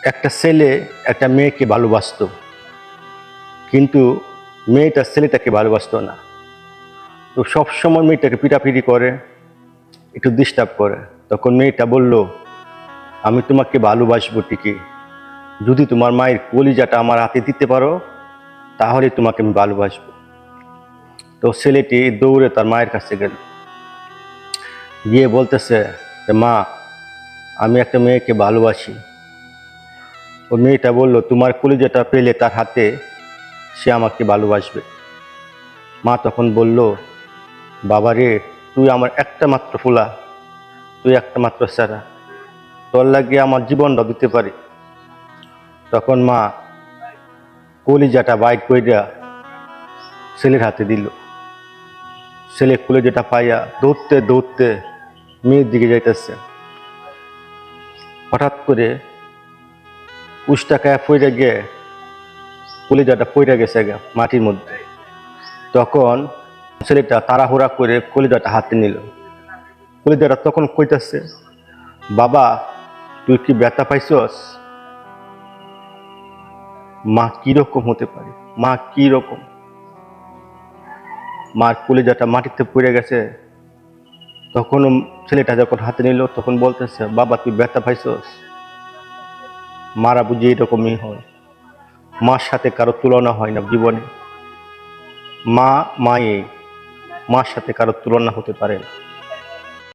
একটা ছেলে একটা মেয়েকে ভালোবাসতো, কিন্তু মেয়েটা ছেলেটাকে ভালোবাসতো না। তো সবসময় মেয়েটাকে পিটাপিটি করে, একটু ডিস্টার্ব করে। তখন মেয়েটা বলল, আমি তোমাকে ভালোবাসবো ঠিকই, যদি তোমার মায়ের কলিজাটা আমার হাতে দিতে পারো তাহলে তোমাকে আমি ভালোবাসবো। তো ছেলেটি দৌড়ে তার মায়ের কাছে গেল, গিয়ে বলতেছে যে মা, আমি একটা মেয়েকে ভালোবাসি। ও মেয়েটা বলল, তোমার কলিজাটা পেলে তার হাতে, সে আমাকে ভালোবাসবে। মা তখন বলল, বাবা রে, তুই আমার একটা মাত্র ফুলা, তুই একটা মাত্র সারা, তোর লাগিয়ে আমার জীবনটা দিতে পারি। তখন মা কলিজাটা বাইর কইরা ছেলের হাতে দিল। ছেলে কলিজাটা পাইয়া দৌড়তে দৌড়তে মেয়ের দিকে যাইতেছে। হঠাৎ করে উষ্টাকায় পইরা গিয়ে কলিজাটা পইরা গেছে মাটির মধ্যে। তখন ছেলেটা তাড়াহুড়া করে কলিজাটা হাতে নিল। কলিজাটা তখন কইতাছে, বাবা তুই কি ব্যথা পাইছস? মা কিরকম হতে পারে, মা কিরকম? মার কলিজাটা মাটিতে পড়ে গেছে। তখনও ছেলেটা যখন হাতে নিল তখন বলতেছে, বাবা তুই ব্যথা পাইছস? মারা বুঝি এরকমই হয়, মার সাথে কারো তুলনা হয় না জীবনে। মা মাই, মার সাথে কারো তুলনা হতে পারে না।